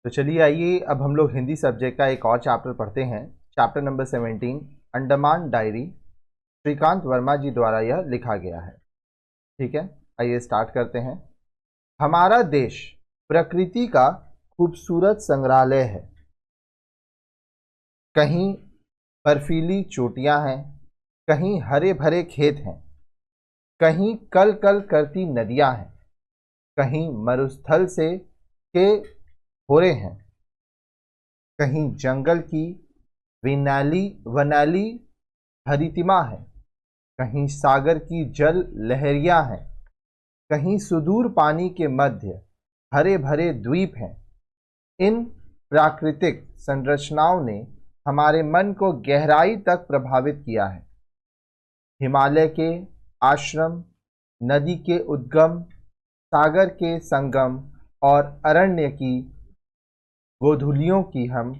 तो चलिए आइए अब हम लोग हिंदी सब्जेक्ट का एक और चैप्टर पढ़ते हैं। Chapter number 17 Andaman diary, Shrikant Verma ji द्वारा यह लिखा गया है। ठीक है, आइए स्टार्ट करते हैं। हमारा देश प्रकृति का खूबसूरत संग्रहालय है। कहीं बर्फीली चोटियां हैं, कहीं हरे भरे खेत हैं, कहीं कल कल करती नदियां हैं, कहीं मरुस्थल से के हो रहे हैं, कहीं जंगल की विनाली वनाली हरितिमा है, कहीं सागर की जल लहरियां हैं, कहीं सुदूर पानी के मध्य हरे भरे द्वीप हैं। इन प्राकृतिक संरचनाओं ने हमारे मन को गहराई तक प्रभावित किया है। हिमालय के आश्रम, नदी के उद्गम, सागर के संगम और अरण्य की गोधूलियों की हम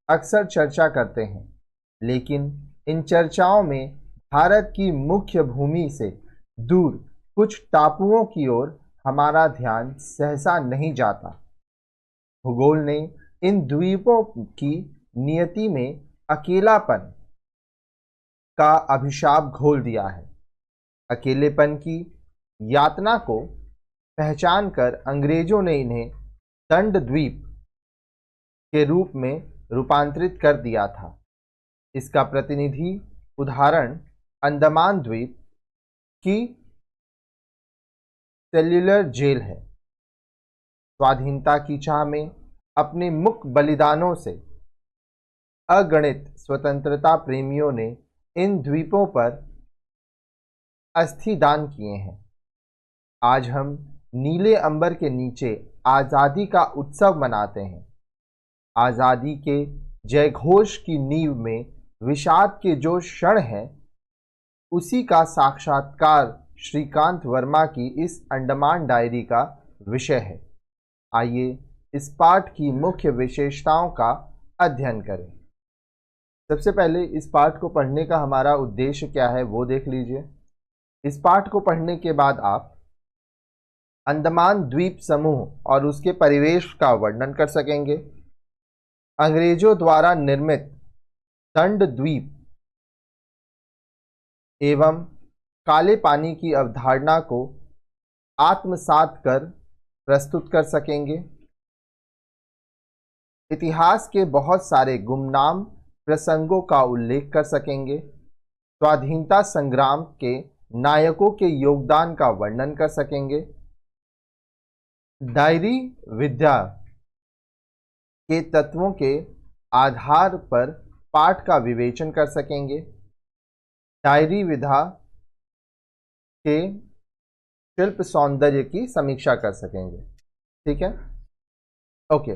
अक्सर चर्चा करते हैं, लेकिन इन चर्चाओं में भारत की मुख्य भूमि से दूर कुछ टापुओं की ओर हमारा ध्यान सहसा नहीं जाता। भूगोल ने इन द्वीपों की नियति में अकेलापन का अभिशाप घोल दिया है। अकेलेपन की यातना को पहचान कर अंग्रेजों ने इन्हें दंड द्वीप के रूप में रूपांतरित कर दिया था। इसका प्रतिनिधि उदाहरण अंडमान द्वीप की सेल्युलर जेल है। स्वाधीनता की चाह में अपने मुक्त बलिदानों से अगणित स्वतंत्रता प्रेमियों ने इन द्वीपों पर अस्थि दान किए हैं। आज हम नीले अंबर के नीचे आज़ादी का उत्सव मनाते हैं। आज़ादी के जयघोष की नींव में विषाद के जो क्षण हैं, उसी का साक्षात्कार श्रीकांत वर्मा की इस अंडमान डायरी का विषय है। आइए इस पाठ की मुख्य विशेषताओं का अध्ययन करें। सबसे पहले इस पाठ को पढ़ने का हमारा उद्देश्य क्या है वो देख लीजिए। इस पाठ को पढ़ने के बाद आप अंडमान द्वीप समूह और उसके परिवेश का वर्णन कर सकेंगे। अंग्रेजों द्वारा निर्मित दंड द्वीप एवं काले पानी की अवधारणा को आत्मसात कर प्रस्तुत कर सकेंगे। इतिहास के बहुत सारे गुमनाम प्रसंगों का उल्लेख कर सकेंगे। स्वाधीनता संग्राम के नायकों के योगदान का वर्णन कर सकेंगे। डायरी विद्या के तत्वों के आधार पर पाठ का विवेचन कर सकेंगे। डायरी विधा के शिल्प सौंदर्य की समीक्षा कर सकेंगे। ठीक है, ओके।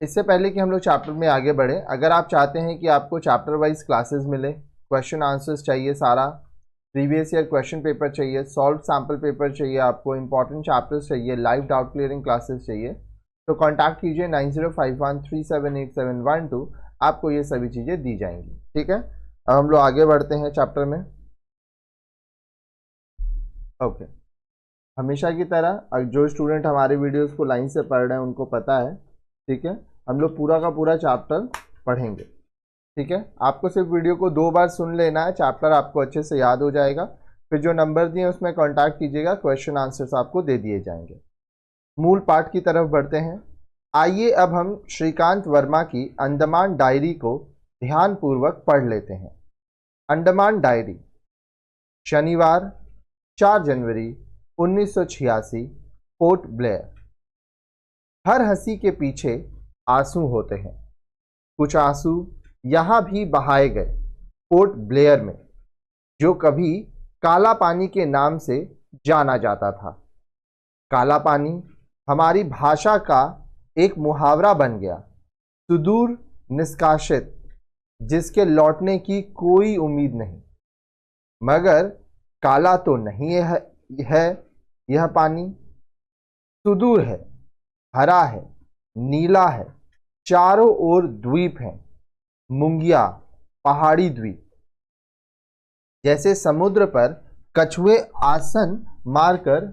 इससे पहले कि हम लोग चैप्टर में आगे बढ़े, अगर आप चाहते हैं कि आपको चैप्टर वाइज क्लासेस मिले, क्वेश्चन आंसर्स चाहिए, सारा प्रीवियस ईयर क्वेश्चन पेपर चाहिए, सॉल्व सैम्पल पेपर चाहिए, आपको इंपॉर्टेंट चैप्टर्स चाहिए, लाइव डाउट क्लियरिंग क्लासेस चाहिए, तो कॉन्टैक्ट कीजिए 9051378712। आपको ये सभी चीज़ें दी जाएंगी। ठीक है, अब हम लोग आगे बढ़ते हैं चैप्टर में। ओके, हमेशा की तरह जो स्टूडेंट हमारे वीडियोस को लाइन से पढ़ रहे हैं उनको पता है, ठीक है, हम लोग पूरा का पूरा चैप्टर पढ़ेंगे। ठीक है, आपको सिर्फ वीडियो को 2 बार सुन लेना है, चैप्टर आपको अच्छे से याद हो जाएगा। फिर जो नंबर दिए उसमें कांटेक्ट कीजिएगा, क्वेश्चन आंसर्स आपको दे दिए जाएंगे। मूल पाठ की तरफ बढ़ते हैं। आइए अब हम श्रीकांत वर्मा की अंडमान डायरी को ध्यानपूर्वक पढ़ लेते हैं। अंडमान डायरी, शनिवार 4 जनवरी 1986, पोर्ट ब्लेयर। हर हंसी के पीछे आंसू होते हैं। कुछ आंसू यहाँ भी बहाए गए पोर्ट ब्लेयर में, जो कभी काला पानी के नाम से जाना जाता था। काला पानी हमारी भाषा का एक मुहावरा बन गया, सुदूर निष्कासित, जिसके लौटने की कोई उम्मीद नहीं। मगर काला तो नहीं है यह पानी, सुदूर है, हरा है, नीला है, चारों ओर द्वीप हैं, मुंगिया पहाड़ी द्वीप। जैसे समुद्र पर कछुए आसन मारकर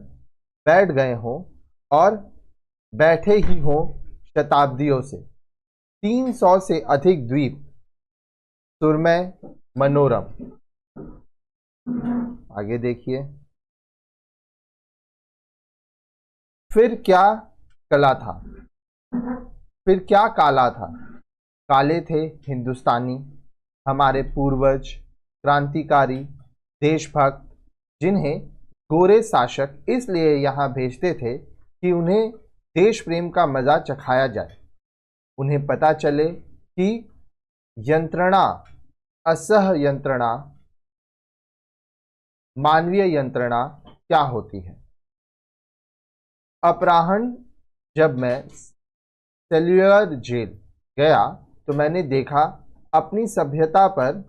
बैठ गए हों और बैठे ही हों शताब्दियों से। 300 से अधिक द्वीप, सुरमय, मनोरम। आगे देखिए, फिर क्या कला था, फिर क्या काला था। काले थे हिंदुस्तानी, हमारे पूर्वज, क्रांतिकारी, देशभक्त, जिन्हें गोरे शासक इसलिए यहाँ भेजते थे कि उन्हें देश प्रेम का मजा चखाया जाए, उन्हें पता चले कि यंत्रणा, असह यंत्रणा, मानवीय यंत्रणा क्या होती है। अपराह्न जब मैं सेल्युलर जेल गया तो मैंने देखा अपनी सभ्यता पर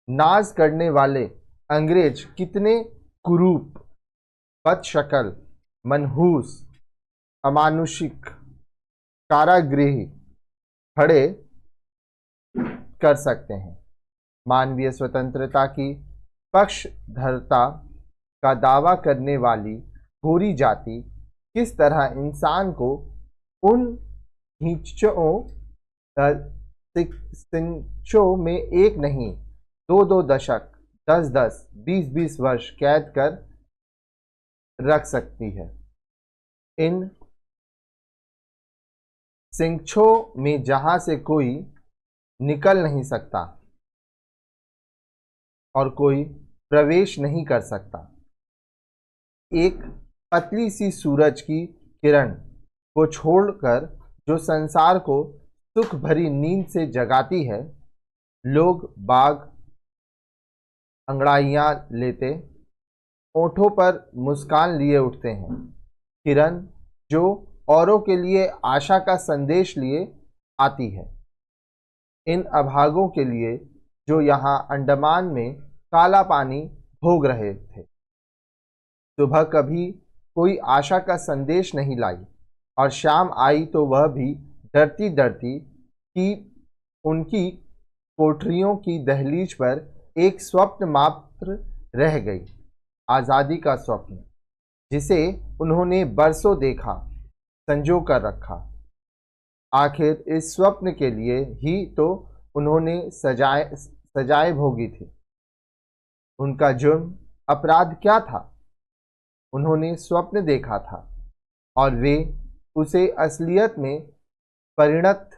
नाज करने वाले अंग्रेज कितने कुरूप, बदशक्ल, मनहूस, अमानुषिक, कारागृही खड़े कर सकते हैं। मानवीय स्वतंत्रता की पक्षधरता का दावा करने वाली गोरी जाति किस तरह इंसान को उन सिंचों में एक नहीं, दो दो दशक, 10-10, 20-20 वर्ष कैद कर रख सकती है। इन सिंचों में जहां से कोई निकल नहीं सकता और कोई प्रवेश नहीं कर सकता। एक पतली सी सूरज की किरण को छोड़कर जो संसार को सुख भरी नींद से जगाती है, लोग बाग अंगड़ाइयां लेते, ओंठों पर मुस्कान लिए उठते हैं। किरण जो औरों के लिए आशा का संदेश लिए आती है। इन अभागों के लिए जो यहाँ अंडमान में काला पानी भोग रहे थे। सुबह कभी कोई आशा का संदेश नहीं लाई और शाम आई तो वह भी डरती डरती कि उनकी कोठरियों की दहलीज पर एक स्वप्न मात्र रह गई, आज़ादी का स्वप्न, जिसे उन्होंने बरसों देखा, संजो कर रखा। आखिर इस स्वप्न के लिए ही तो उन्होंने सजाए भोगी थी। उनका जुर्म, अपराध क्या था? उन्होंने स्वप्न देखा था और वे उसे असलियत में परिणत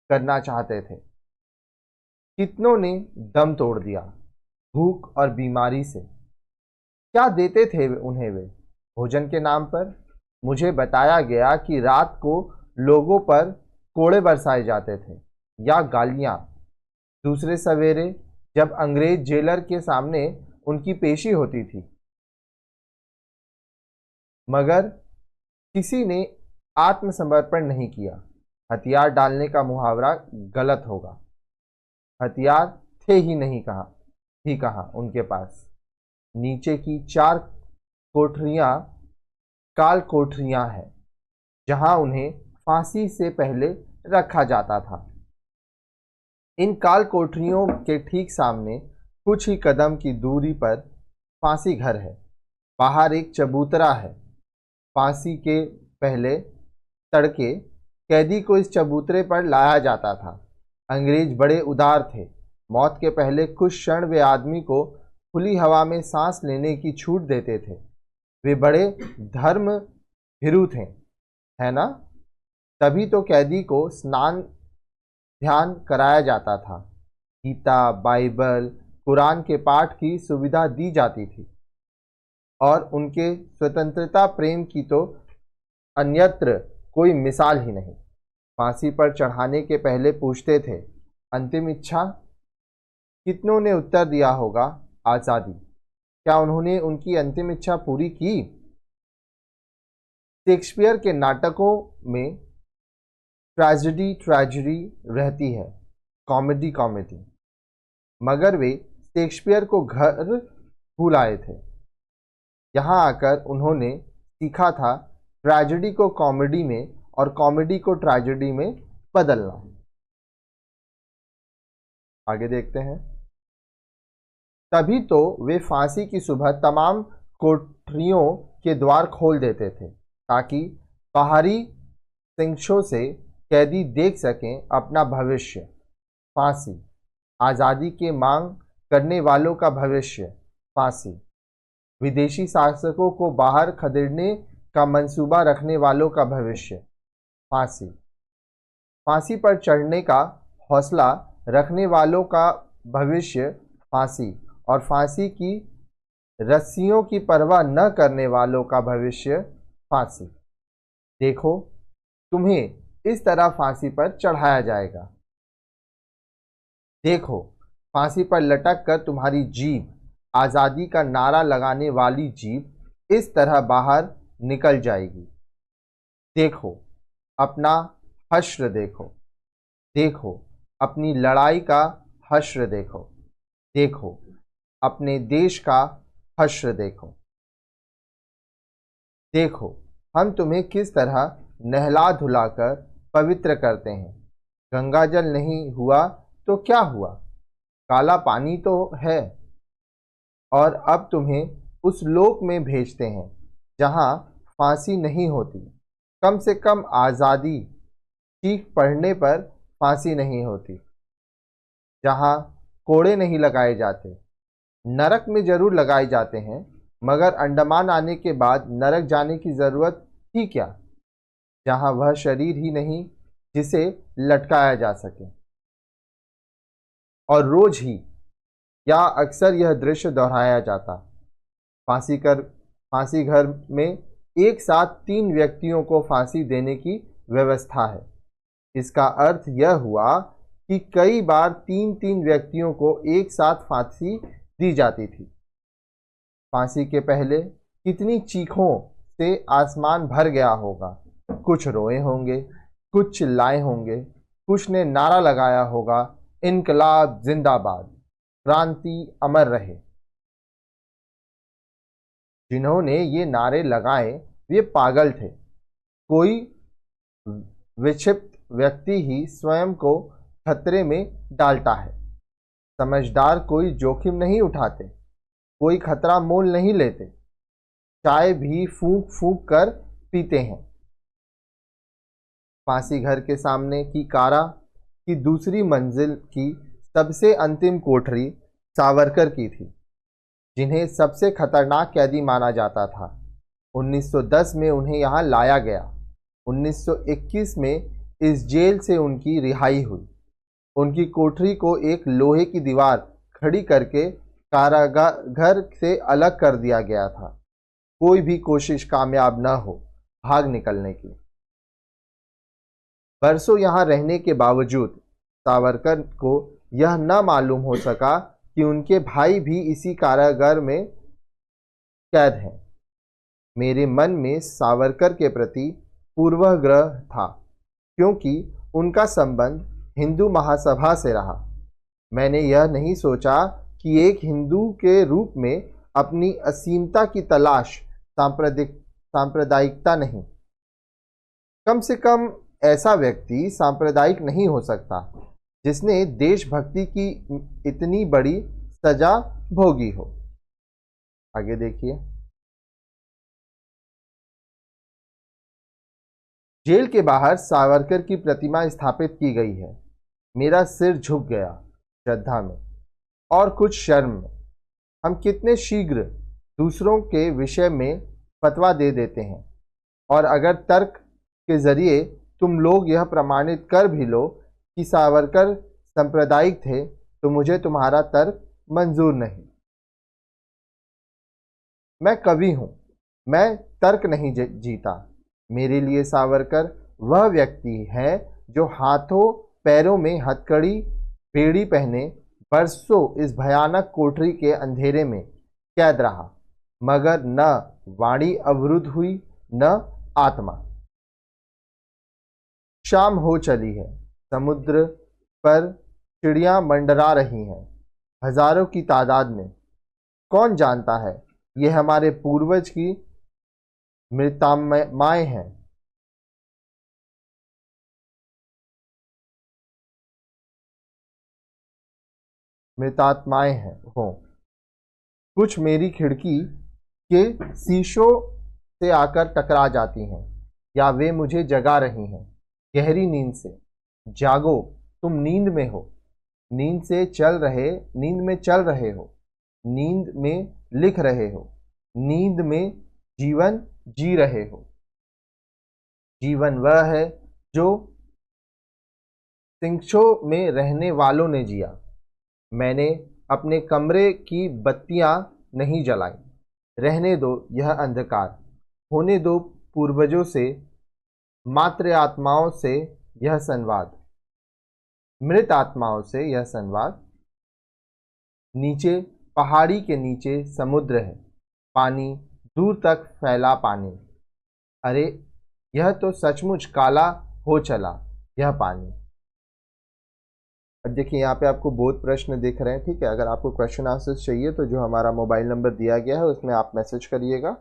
करना चाहते थे। कितनों ने दम तोड़ दिया भूख और बीमारी से। क्या देते थे उन्हें वे भोजन के नाम पर? मुझे बताया गया कि रात को लोगों पर कोड़े बरसाए जाते थे या गालियां। दूसरे सवेरे जब अंग्रेज जेलर के सामने उनकी पेशी होती थी, मगर किसी ने आत्मसमर्पण नहीं किया। हथियार डालने का मुहावरा गलत होगा। हथियार थे ही नहीं, कहा उनके पास। नीचे की 4 कोठरियां काल कोठरियां हैं, जहां उन्हें फांसी से पहले रखा जाता था। इन काल कोठरियों के ठीक सामने कुछ ही कदम की दूरी पर फांसी घर है। बाहर एक चबूतरा है। फांसी के पहले तड़के कैदी को इस चबूतरे पर लाया जाता था। अंग्रेज बड़े उदार थे। मौत के पहले कुछ क्षण वे आदमी को खुली हवा में सांस लेने की छूट देते थे। वे बड़े धर्म भीरु थे, है ना? तभी तो कैदी को स्नान ध्यान कराया जाता था। गीता, बाइबल, कुरान के पाठ की सुविधा दी जाती थी और उनके स्वतंत्रता प्रेम की तो अन्यत्र कोई मिसाल ही नहीं। फांसी पर चढ़ाने के पहले पूछते थे, अंतिम इच्छा? कितनों ने उत्तर दिया होगा, आज़ादी। क्या उन्होंने उनकी अंतिम इच्छा पूरी की? शेक्सपियर के नाटकों में ट्रेजेडी रहती है, कॉमेडी, मगर वे शेक्सपियर को घर भूल आए थे। यहाँ आकर उन्होंने सीखा था ट्रेजेडी को कॉमेडी में और कॉमेडी को ट्रेजेडी में बदलना। आगे देखते हैं। तभी तो वे फांसी की सुबह तमाम कोठरियों के द्वार खोल देते थे ताकि बाहरी सिंचों से कैदी देख सकें अपना भविष्य, फांसी। आज़ादी की मांग करने वालों का भविष्य, फांसी। विदेशी शासकों को बाहर खदेड़ने का मंसूबा रखने वालों का भविष्य, फांसी। फांसी पर चढ़ने का हौसला रखने वालों का भविष्य, फांसी। और फांसी की रस्सियों की परवाह न करने वालों का भविष्य, फांसी। देखो, तुम्हें इस तरह फांसी पर चढ़ाया जाएगा। देखो, फांसी पर लटक कर तुम्हारी जीभ, आज़ादी का नारा लगाने वाली जीभ, इस तरह बाहर निकल जाएगी। देखो, अपना हश्र देखो। देखो, अपनी लड़ाई का हश्र देखो। देखो, अपने देश का हश्र देखो। देखो, हम तुम्हें किस तरह नहला धुलाकर पवित्र करते हैं। गंगा जल नहीं हुआ तो क्या हुआ, काला पानी तो है। और अब तुम्हें उस लोक में भेजते हैं जहां फांसी नहीं होती। कम से कम आज़ादी चीख पढ़ने पर फांसी नहीं होती, जहां कोड़े नहीं लगाए जाते। नरक में जरूर लगाए जाते हैं, मगर अंडमान आने के बाद नरक जाने की जरूरत ही क्या, जहां वह शरीर ही नहीं जिसे लटकाया जा सके। और रोज ही या अक्सर यह दृश्य दोहराया जाता। फांसी घर में एक साथ 3 व्यक्तियों को फांसी देने की व्यवस्था है। इसका अर्थ यह हुआ कि कई बार 3-3 व्यक्तियों को एक साथ फांसी दी जाती थी। फांसी के पहले कितनी चीखों से आसमान भर गया होगा। कुछ रोए होंगे, कुछ चिल्लाए होंगे, कुछ ने नारा लगाया होगा, इनकलाब जिंदाबाद, क्रांति अमर रहे। जिन्होंने ये नारे लगाए वे पागल थे। कोई विक्षिप्त व्यक्ति ही स्वयं को खतरे में डालता है। समझदार कोई जोखिम नहीं उठाते, कोई खतरा मोल नहीं लेते। चाय भी फूंक फूंक कर पीते हैं। फांसी घर के सामने की कारा की दूसरी मंजिल की सबसे अंतिम कोठरी सावरकर की थी, जिन्हें सबसे खतरनाक कैदी माना जाता था। 1910 में उन्हें यहाँ लाया गया। 1921 में इस जेल से उनकी रिहाई हुई। उनकी कोठरी को एक लोहे की दीवार खड़ी करके कारागार से अलग कर दिया गया था। कोई भी कोशिश कामयाब न हो भाग निकलने की। बरसों यहाँ रहने के बावजूद सावरकर को यह न मालूम हो सका कि उनके भाई भी इसी कारागार में कैद हैं। मेरे मन में सावरकर के प्रति पूर्वाग्रह था, क्योंकि उनका संबंध हिंदू महासभा से रहा। मैंने यह नहीं सोचा कि एक हिंदू के रूप में अपनी असीमता की तलाश सांप्रदायिकता नहीं। कम से कम ऐसा व्यक्ति सांप्रदायिक नहीं हो सकता जिसने देशभक्ति की इतनी बड़ी सजा भोगी हो। आगे देखिए। जेल के बाहर सावरकर की प्रतिमा स्थापित की गई है। मेरा सिर झुक गया श्रद्धा में और कुछ शर्म में। हम कितने शीघ्र दूसरों के विषय में फतवा दे देते हैं, और अगर तर्क के जरिए तुम लोग यह प्रमाणित कर भी लो कि सावरकर सांप्रदायिक थे, तो मुझे तुम्हारा तर्क मंजूर नहीं। मैं कवि हूं, मैं तर्क नहीं जीता। मेरे लिए सावरकर वह व्यक्ति है जो हाथों पैरों में हथकड़ी बेड़ी पहने बरसों इस भयानक कोठरी के अंधेरे में कैद रहा, मगर न वाणी अवरुद्ध हुई न आत्मा। शाम हो चली है। समुद्र पर चिड़ियां मंडरा रही हैं हजारों की तादाद में। कौन जानता है, ये हमारे पूर्वज की मृतात्माएं हैं। मृतात्माएं हैं हो। कुछ मेरी खिड़की के शीशों से आकर टकरा जाती हैं, या वे मुझे जगा रही हैं गहरी नींद से। जागो, तुम नींद में हो, नींद में चल रहे हो, नींद में लिख रहे हो, नींद में जीवन जी रहे हो। जीवन वह है जो सिंचो में रहने वालों ने जिया। मैंने अपने कमरे की बत्तियां नहीं जलाई। रहने दो यह अंधकार, होने दो पूर्वजों से, मात्र आत्माओं से यह संवाद, मृत आत्माओं से यह संवाद। नीचे पहाड़ी के नीचे समुद्र है, पानी दूर तक फैला पानी। अरे यह तो सचमुच काला हो चला यह पानी। अब देखिए यहाँ पे आपको बोध प्रश्न दिख रहे हैं, ठीक है। अगर आपको क्वेश्चन आंसर्स चाहिए तो जो हमारा मोबाइल नंबर दिया गया है उसमें आप मैसेज करिएगा,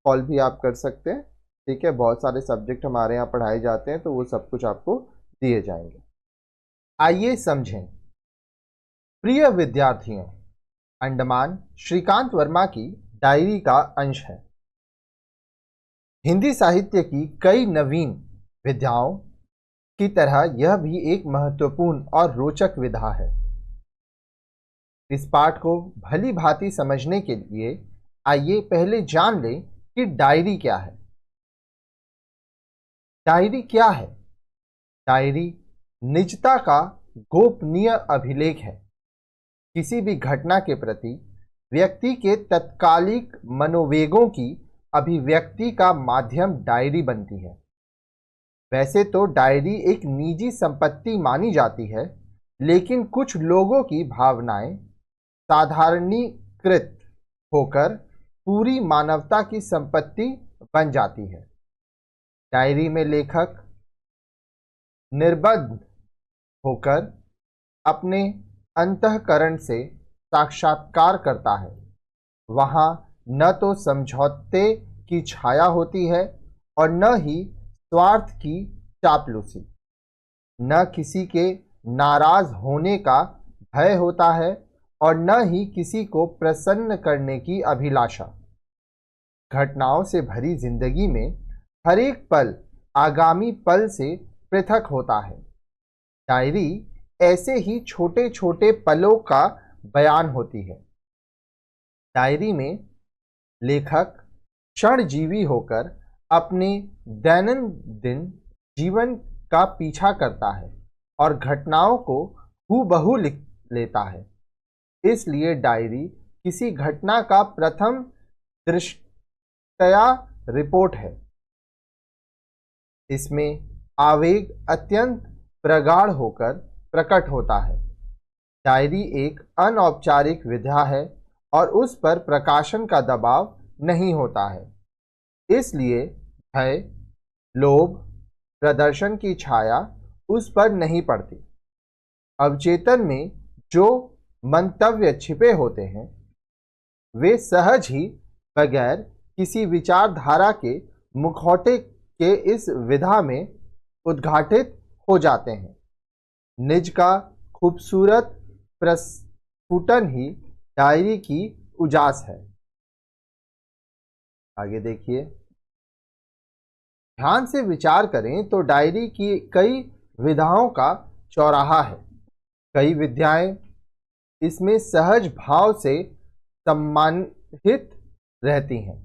कॉल भी आप कर सकते हैं, ठीक है। बहुत सारे सब्जेक्ट हमारे यहाँ पढ़ाए जाते हैं तो वो सब कुछ आपको दिए जाएंगे। आइए समझें। प्रिय विद्यार्थियों, अंडमान श्रीकांत वर्मा की डायरी का अंश है। हिंदी साहित्य की कई नवीन विधाओं की तरह यह भी एक महत्वपूर्ण और रोचक विधा है। इस पाठ को भली भांति समझने के लिए आइए पहले जान लें कि डायरी क्या है। डायरी क्या है? डायरी निजता का गोपनीय अभिलेख है। किसी भी घटना के प्रति व्यक्ति के तत्कालिक मनोवेगों की अभिव्यक्ति का माध्यम डायरी बनती है। वैसे तो डायरी एक निजी संपत्ति मानी जाती है, लेकिन कुछ लोगों की भावनाएं साधारणीकृत होकर पूरी मानवता की संपत्ति बन जाती है। डायरी में लेखक निर्बद्ध होकर अपने अंतःकरण से साक्षात्कार करता है। वहाँ न तो समझौते की छाया होती है और न ही स्वार्थ की चापलूसी, न किसी के नाराज होने का भय होता है और न ही किसी को प्रसन्न करने की अभिलाषा। घटनाओं से भरी जिंदगी में हर एक पल आगामी पल से पृथक होता है। डायरी ऐसे ही छोटे छोटे पलों का बयान होती है। डायरी में लेखक क्षणजीवी होकर अपने दैनंदिन जीवन का पीछा करता है और घटनाओं को हूबहू लिख लेता है। इसलिए डायरी किसी घटना का प्रथम दृष्टया रिपोर्ट है। इसमें आवेग अत्यंत प्रगाढ़ होकर प्रकट होता है। डायरी एक अनौपचारिक विधा है और उस पर प्रकाशन का दबाव नहीं होता है। इसलिए भय, लोभ, प्रदर्शन की छाया उस पर नहीं पड़ती। अवचेतन में जो मंतव्य छिपे होते हैं वे सहज ही बगैर किसी विचारधारा के मुखौटे के इस विधा में उद्घाटित हो जाते हैं। निज का खूबसूरत प्रस्फुटन ही डायरी की उजास है। आगे देखिए। ध्यान से विचार करें तो डायरी की कई विधाओं का चौराहा है। कई विधाएं इसमें सहज भाव से सम्मानित रहती हैं।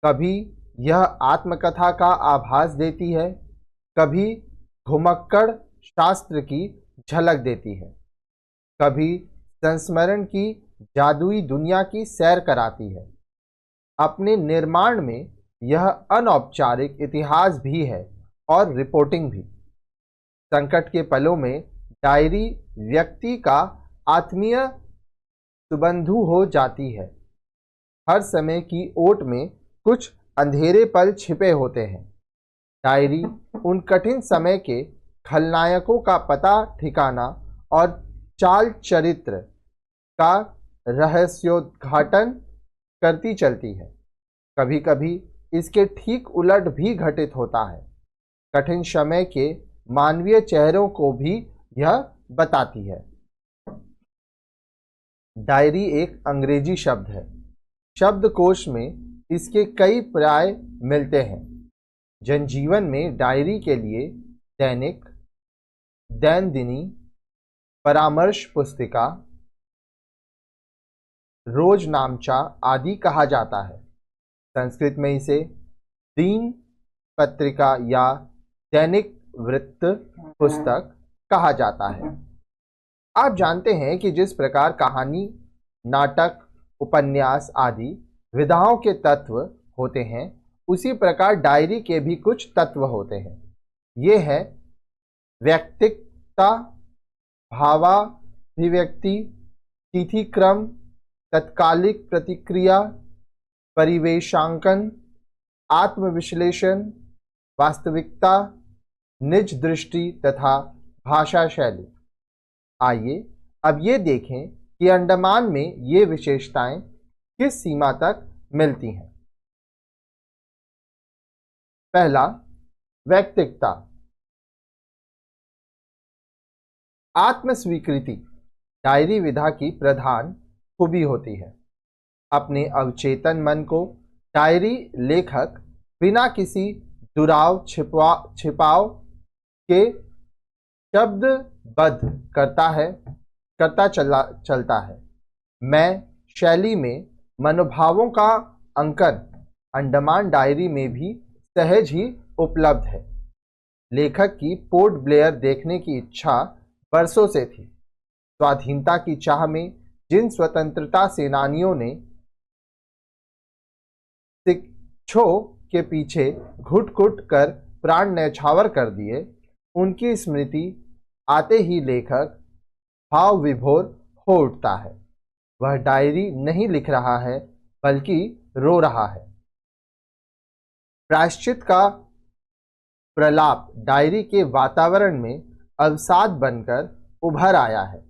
कभी यह आत्मकथा का आभास देती है, कभी घुमक्कड़ शास्त्र की झलक देती है, कभी संस्मरण की जादुई दुनिया की सैर कराती है। अपने निर्माण में यह अनौपचारिक इतिहास भी है और रिपोर्टिंग भी। संकट के पलों में डायरी व्यक्ति का आत्मीय सुबंधु हो जाती है। हर समय की ओट में कुछ अंधेरे पल छिपे होते हैं। डायरी उन कठिन समय के खलनायकों का पता ठिकाना और चाल चरित्र का रहस्योद्घाटन करती चलती है। कभी कभी इसके ठीक उलट भी घटित होता है। कठिन समय के मानवीय चेहरों को भी यह बताती है। डायरी एक अंग्रेजी शब्द है। शब्दकोश में इसके कई पर्याय मिलते हैं। जनजीवन में डायरी के लिए दैनिक, दैनंदिनी, परामर्श पुस्तिका, रोजनामचा आदि कहा जाता है। संस्कृत में इसे दिन पत्रिका या दैनिक वृत्त पुस्तक कहा जाता है। आप जानते हैं कि जिस प्रकार कहानी, नाटक, उपन्यास आदि विधाओं के तत्व होते हैं, उसी प्रकार डायरी के भी कुछ तत्व होते हैं। ये है व्यक्तिकता, भावाभिव्यक्ति, तिथिक्रम, तत्कालिक प्रतिक्रिया, परिवेशांकन, आत्मविश्लेषण, वास्तविकता, निज दृष्टि तथा भाषा शैली। आइए अब ये देखें कि अंडमान में ये विशेषताएं किस सीमा तक मिलती हैं। पहला, व्यक्तिकता। आत्मस्वीकृति डायरी विधा की प्रधान खूबी होती है। अपने अवचेतन मन को डायरी लेखक बिना किसी दुराव छिपाव के शब्दबद्ध करता चलता है। मैं शैली में मनोभावों का अंकन अंडमान डायरी में भी सहज ही उपलब्ध है। लेखक की पोर्ट ब्लेयर देखने की इच्छा बरसों से थी। स्वाधीनता की चाह में जिन स्वतंत्रता सेनानियों ने शिक्षो के पीछे घुट-घुट कर प्राण न्यौछावर कर दिए, उनकी स्मृति आते ही लेखक भाव विभोर हो उठता है। वह डायरी नहीं लिख रहा है, बल्कि रो रहा है। प्रायश्चित का प्रलाप डायरी के वातावरण में अवसाद बनकर उभर आया है।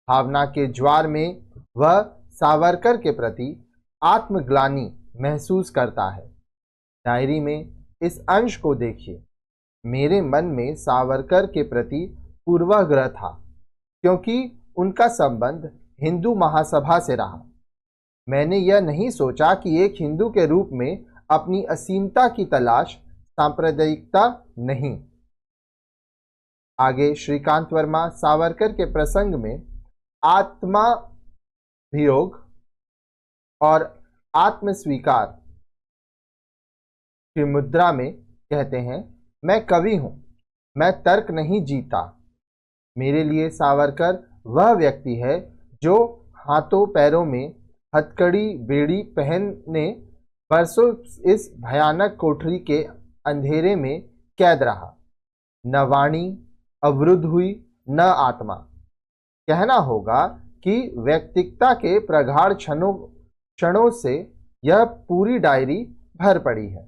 भावना के ज्वार में वह सावरकर के प्रति आत्मग्लानि महसूस करता है। डायरी में इस अंश को देखिए। मेरे मन में सावरकर के प्रति पूर्वाग्रह था, क्योंकि उनका संबंध हिंदू महासभा से रहा। मैंने यह नहीं सोचा कि एक हिंदू के रूप में अपनी असीमता की तलाश सांप्रदायिकता नहीं। आगे श्रीकांत वर्मा सावरकर के प्रसंग में आत्माभियोग और आत्मस्वीकार की मुद्रा में कहते हैं, मैं कवि हूं, मैं तर्क नहीं जीता। मेरे लिए सावरकर वह व्यक्ति है जो हाथों पैरों में हथकड़ी बेड़ी पहने बरसों इस भयानक कोठरी के अंधेरे में कैद रहा। न वाणी अवरुद्ध हुई, न आत्मा। कहना होगा कि व्यक्तिकता के प्रगाढ़ क्षणों से यह पूरी डायरी भर पड़ी है।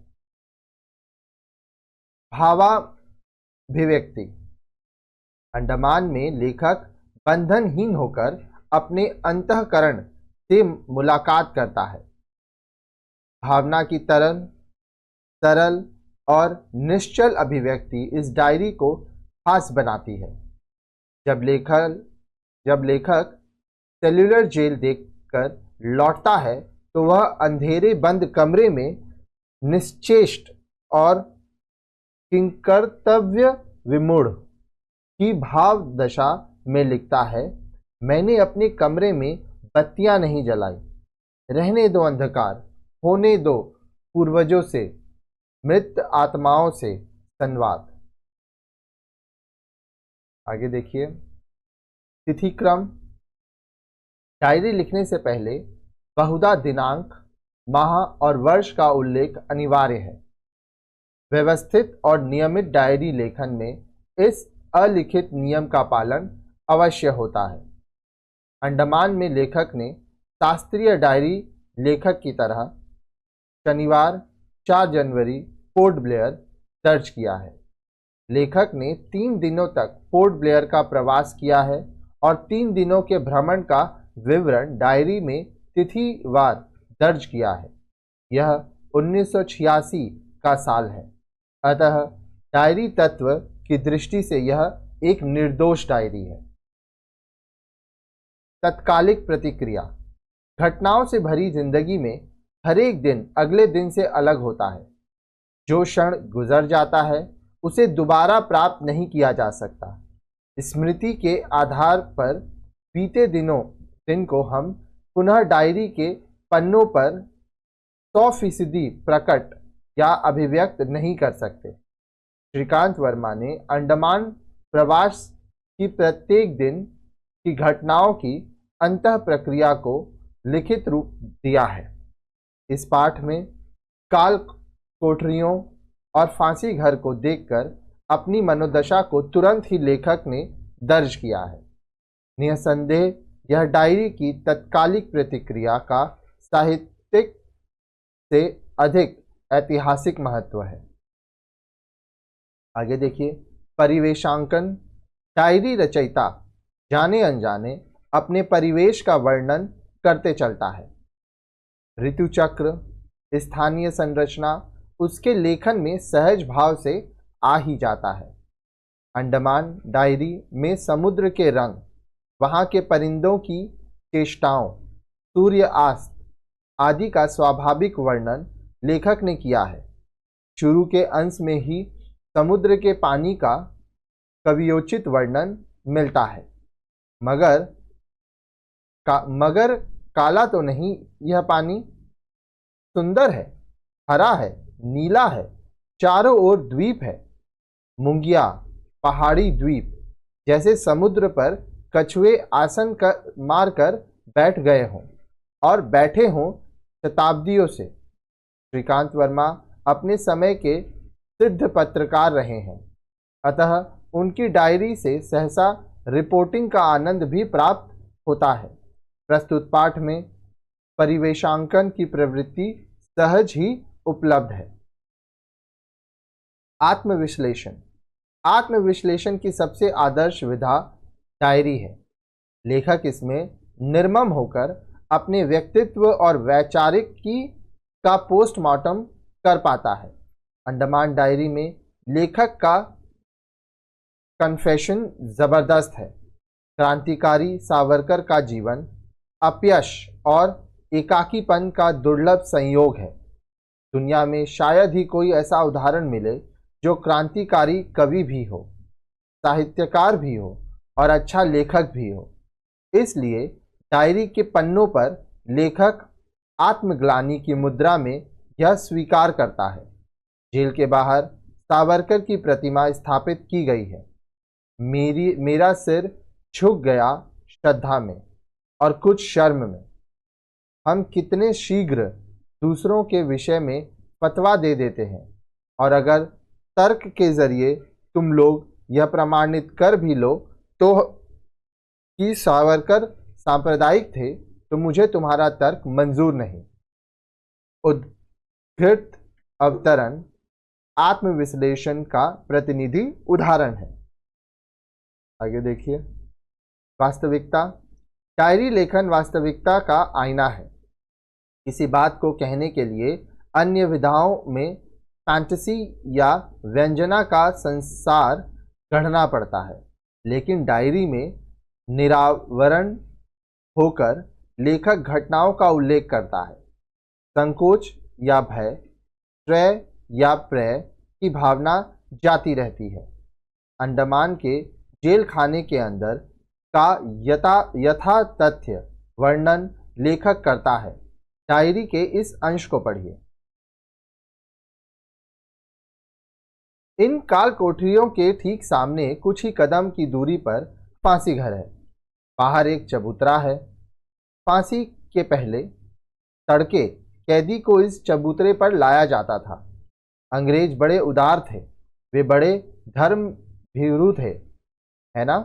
भावाभिव्यक्ति। अंडमान में लेखक बंधनहीन होकर अपने अंतःकरण से मुलाकात करता है। भावना की सरल और निश्चल अभिव्यक्ति इस डायरी को खास बनाती है। जब लेखक सेल्यूलर जेल देखकर लौटता है, तो वह अंधेरे बंद कमरे में निश्चेष्ट और किंकर्तव्य विमूढ़ की भाव दशा में लिखता है, मैंने अपने कमरे में बत्तियां नहीं जलाई। रहने दो अंधकार, होने दो पूर्वजों से, मृत आत्माओं से संवाद। आगे देखिए, तिथिक्रम। डायरी लिखने से पहले बहुधा दिनांक, माह और वर्ष का उल्लेख अनिवार्य है। व्यवस्थित और नियमित डायरी लेखन में इस अलिखित नियम का पालन अवश्य होता है। अंडमान में लेखक ने शास्त्रीय डायरी लेखक की तरह शनिवार 4 जनवरी पोर्ट ब्लेयर दर्ज किया है। लेखक ने 3 दिनों तक पोर्ट ब्लेयर का प्रवास किया है और 3 दिनों के भ्रमण का विवरण डायरी में तिथिवार दर्ज किया है। यह 1986 का साल है, अतः डायरी तत्व की दृष्टि से यह एक निर्दोष डायरी है। तत्कालिक प्रतिक्रिया। घटनाओं से भरी जिंदगी में हर एक दिन अगले दिन से अलग होता है। जो क्षण गुजर जाता है उसे दोबारा प्राप्त नहीं किया जा सकता। स्मृति के आधार पर बीते दिन को हम पुनः डायरी के पन्नों पर 100% प्रकट या अभिव्यक्त नहीं कर सकते। श्रीकांत वर्मा ने अंडमान प्रवास की प्रत्येक दिन की घटनाओं की अंतः प्रक्रिया को लिखित रूप दिया है। इस पाठ में काल कोठरियों और फांसी घर को देखकर अपनी मनोदशा को तुरंत ही लेखक ने दर्ज किया है। निसंदेह यह डायरी की तत्कालिक प्रतिक्रिया का साहित्यिक से अधिक ऐतिहासिक महत्व है। आगे देखिए, परिवेशांकन। डायरी रचयिता जाने अनजाने अपने परिवेश का वर्णन करते चलता है। ऋतु चक्र, स्थानीय संरचना उसके लेखन में सहज भाव से आ ही जाता है। अंडमान डायरी में समुद्र के रंग, वहाँ के परिंदों की चेष्टाओं, सूर्यास्त आदि का स्वाभाविक वर्णन लेखक ने किया है। शुरू के अंश में ही समुद्र के पानी का कवियोचित वर्णन मिलता है। मगर काला तो नहीं यह पानी, सुंदर है, हरा है, नीला है, चारों ओर द्वीप है, मुंगिया पहाड़ी द्वीप, जैसे समुद्र पर कछुए आसन मारकर बैठ गए हों और बैठे हों शताब्दियों से। श्रीकांत वर्मा अपने समय के सिद्ध पत्रकार रहे हैं, अतः उनकी डायरी से सहसा रिपोर्टिंग का आनंद भी प्राप्त होता है। प्रस्तुत पाठ में परिवेशांकन की प्रवृत्ति सहज ही उपलब्ध है। आत्मविश्लेषण। आत्मविश्लेषण की सबसे आदर्श विधा डायरी है। लेखक इसमें निर्मम होकर अपने व्यक्तित्व और वैचारिक का पोस्टमार्टम कर पाता है। अंडमान डायरी में लेखक का कन्फेशन जबरदस्त है। क्रांतिकारी सावरकर का जीवन अपयश और एकाकीपन का दुर्लभ संयोग है। दुनिया में शायद ही कोई ऐसा उदाहरण मिले जो क्रांतिकारी कवि भी हो, साहित्यकार भी हो और अच्छा लेखक भी हो। इसलिए डायरी के पन्नों पर लेखक आत्मग्लानि की मुद्रा में यह स्वीकार करता है। जेल के बाहर सावरकर की प्रतिमा स्थापित की गई है। मेरा सिर झुक गया श्रद्धा में और कुछ शर्म में। हम कितने शीघ्र दूसरों के विषय में फतवा दे देते हैं, और अगर तर्क के जरिए तुम लोग यह प्रमाणित कर भी लो तो कि सावरकर सांप्रदायिक थे, तो मुझे तुम्हारा तर्क मंजूर नहीं। उद्धृत अवतरण आत्मविश्लेषण का प्रतिनिधि उदाहरण है। आगे देखिए, वास्तविकता। डायरी लेखन वास्तविकता का आईना है। किसी बात को कहने के लिए अन्य विधाओं में फैंटेसी या व्यंजना का संसार गढ़ना पड़ता है, लेकिन डायरी में निरावरण होकर लेखक घटनाओं का उल्लेख करता है। संकोच या भय, त्रय या प्रय की भावना जाती रहती है। अंडमान के जेल खाने के अंदर का यथा तथ्य वर्णन लेखक करता है। डायरी के इस अंश को पढ़िए। इन काल कोठरियों के ठीक सामने कुछ ही कदम की दूरी पर फांसी घर है। बाहर एक चबूतरा है। फांसी के पहले तड़के कैदी को इस चबूतरे पर लाया जाता था। अंग्रेज बड़े उदार थे, वे बड़े धर्म भीरू थे, है ना।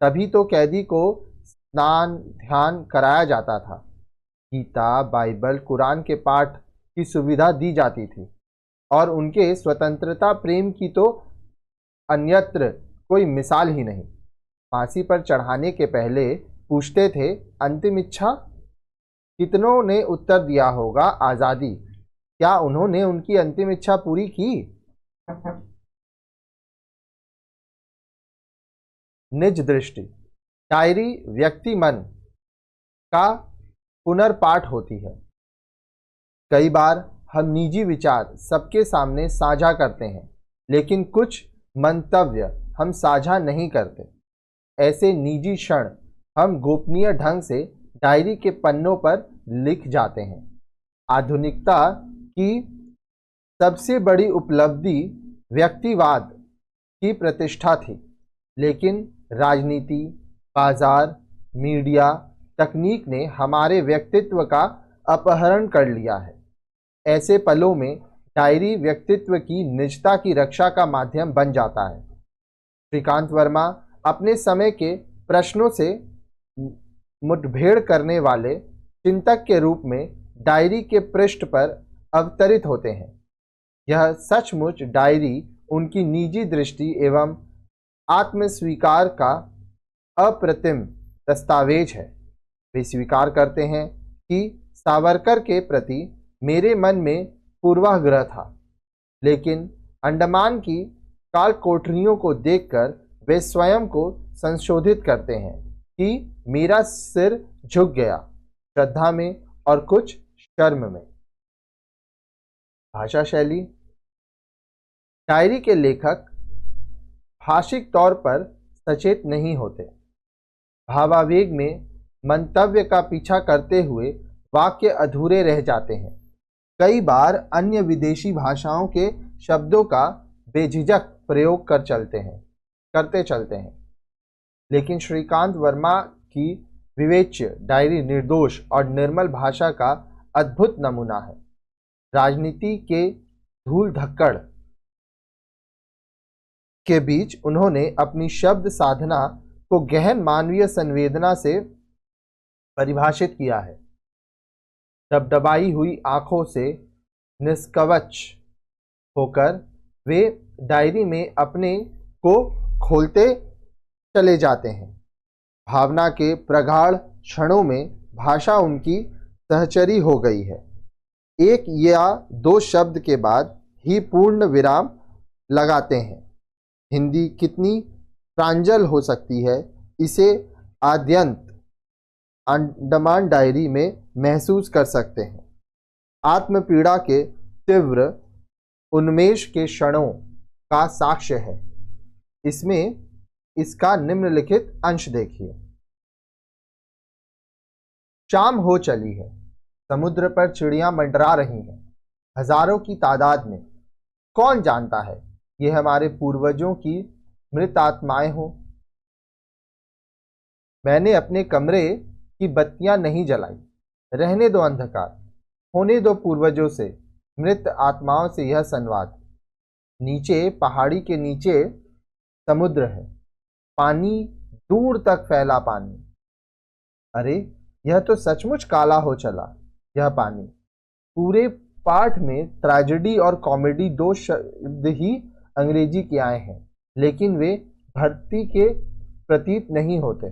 तभी तो कैदी को स्नान ध्यान कराया जाता था। गीता, बाइबल, कुरान के पाठ की सुविधा दी जाती थी, और उनके स्वतंत्रता प्रेम की तो अन्यत्र कोई मिसाल ही नहीं। फांसी पर चढ़ाने के पहले पूछते थे, अंतिम इच्छा? कितनों ने उत्तर दिया होगा, आज़ादी। क्या उन्होंने उनकी अंतिम इच्छा पूरी की? निज दृष्टि। डायरी व्यक्ति मन का पुनर्पाठ होती है। कई बार हम निजी विचार सबके सामने साझा करते हैं, लेकिन कुछ मंतव्य हम साझा नहीं करते। ऐसे निजी क्षण हम गोपनीय ढंग से डायरी के पन्नों पर लिख जाते हैं। आधुनिकता की सबसे बड़ी उपलब्धि व्यक्तिवाद की प्रतिष्ठा थी, लेकिन राजनीति, बाजार, मीडिया, तकनीक ने हमारे व्यक्तित्व का अपहरण कर लिया है। ऐसे पलों में डायरी व्यक्तित्व की निजता की रक्षा का माध्यम बन जाता है। श्रीकांत वर्मा अपने समय के प्रश्नों से मुठभेड़ करने वाले चिंतक के रूप में डायरी के पृष्ठ पर अवतरित होते हैं। यह सचमुच डायरी उनकी निजी दृष्टि एवं आत्मस्वीकार का अप्रतिम दस्तावेज है। वे स्वीकार करते हैं कि सावरकर के प्रति मेरे मन में पूर्वाग्रह था, लेकिन अंडमान की काल कोठरियों को देखकर वे स्वयं को संशोधित करते हैं कि मेरा सिर झुक गया, श्रद्धा में और कुछ शर्म में। भाषा शैली। डायरी के लेखक भाषिक तौर पर सचेत नहीं होते। भावावेग में मंतव्य का पीछा करते हुए वाक्य अधूरे रह जाते हैं। कई बार अन्य विदेशी भाषाओं के शब्दों का बेझिझक प्रयोग करते चलते हैं। लेकिन श्रीकांत वर्मा की विवेच्य डायरी निर्दोष और निर्मल भाषा का अद्भुत नमूना है। राजनीति के धूल धक्कड़ के बीच उन्होंने अपनी शब्द साधना को गहन मानवीय संवेदना से परिभाषित किया है। दबदबाई हुई आंखों से निष्कवच होकर वे डायरी में अपने को खोलते चले जाते हैं। भावना के प्रगाढ़ क्षणों में भाषा उनकी सहचरी हो गई है। एक या दो शब्द के बाद ही पूर्ण विराम लगाते हैं। हिंदी कितनी प्रांजल हो सकती है, इसे आद्यंत अंडमान डायरी में महसूस कर सकते हैं। आत्मपीड़ा के तीव्र उन्मेष के क्षणों का साक्ष्य है। इसमें इसका निम्नलिखित अंश देखिए। शाम हो चली है, समुद्र पर चिड़ियां मंडरा रही हैं, हजारों की तादाद में। कौन जानता है ये हमारे पूर्वजों की मृत आत्माएं हों। मैंने अपने कमरे की बत्तियां नहीं जलाई। रहने दो अंधकार, होने दो पूर्वजों से, मृत आत्माओं से यह संवाद। नीचे पहाड़ी के नीचे समुद्र है, पानी दूर तक फैला पानी। अरे यह तो सचमुच काला हो चला यह पानी। पूरे पाठ में ट्रेजेडी और कॉमेडी दो शब्द ही अंग्रेजी के आए हैं, लेकिन वे भर्ती के प्रतीत नहीं होते,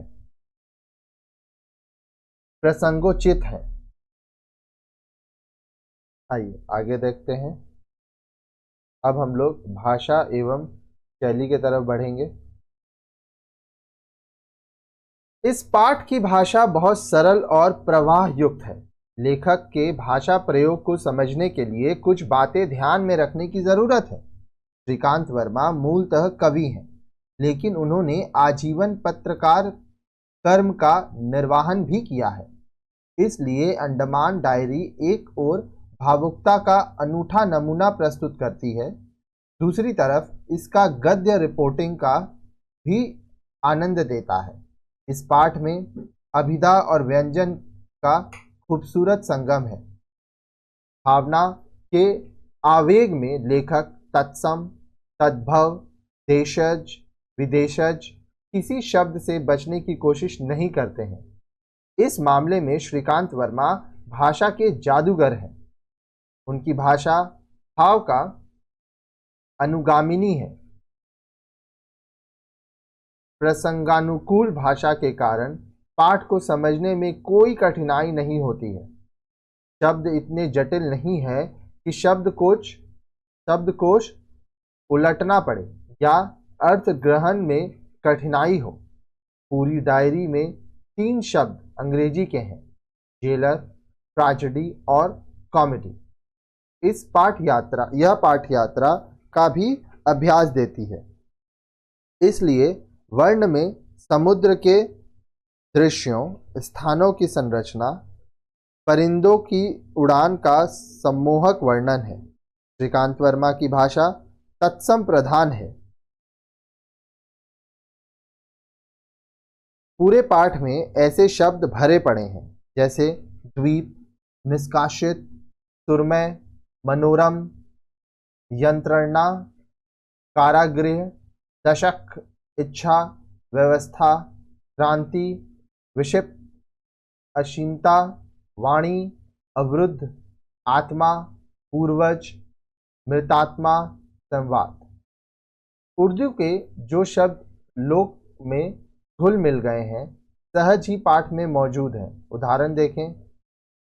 प्रसंगोचित हैं। आइए आगे देखते हैं। अब हम लोग भाषा एवं शैली की तरफ बढ़ेंगे। इस पाठ की भाषा बहुत सरल और प्रवाह युक्त है। लेखक के भाषा प्रयोग को समझने के लिए कुछ बातें ध्यान में रखने की जरूरत है। श्रीकांत वर्मा मूलतः कवि हैं, लेकिन उन्होंने आजीवन पत्रकार कर्म का निर्वाहन भी किया है। इसलिए अंडमान डायरी एक ओर भावुकता का अनूठा नमूना प्रस्तुत करती है, दूसरी तरफ इसका गद्य रिपोर्टिंग का भी आनंद देता है। इस पाठ में अभिधा और व्यंजन का खूबसूरत संगम है। भावना के आवेग में लेखक तत्सम, तद्भव, देशज, विदेशज किसी शब्द से बचने की कोशिश नहीं करते हैं। इस मामले में श्रीकांत वर्मा भाषा के जादूगर हैं। उनकी भाषा भाव का अनुगामिनी है। प्रसंगानुकूल भाषा के कारण पाठ को समझने में कोई कठिनाई नहीं होती है। शब्द इतने जटिल नहीं है कि शब्दकोश उलटना पड़े या अर्थ ग्रहण में कठिनाई हो। पूरी डायरी में 3 शब्द अंग्रेजी के हैं, जेलर, ट्रेजेडी और कॉमेडी। यह पाठ यात्रा का भी अभ्यास देती है। इसलिए वर्ण में समुद्र के दृश्यों, स्थानों की संरचना, परिंदों की उड़ान का सम्मोहक वर्णन है। श्रीकांत वर्मा की भाषा तत्सम प्रधान है। पूरे पाठ में ऐसे शब्द भरे पड़े हैं जैसे द्वीप, निष्कासित, सुरमय, मनोरम, यंत्रणा, कारागृह, दशक, इच्छा, व्यवस्था, क्रांति, विक्षिप्त, अशीनता, वाणी, अवरुद्ध, आत्मा, पूर्वज, मृतात्मा, संवाद। उर्दू के जो शब्द लोक में घुल मिल गए हैं सहज ही पाठ में मौजूद हैं। उदाहरण देखें,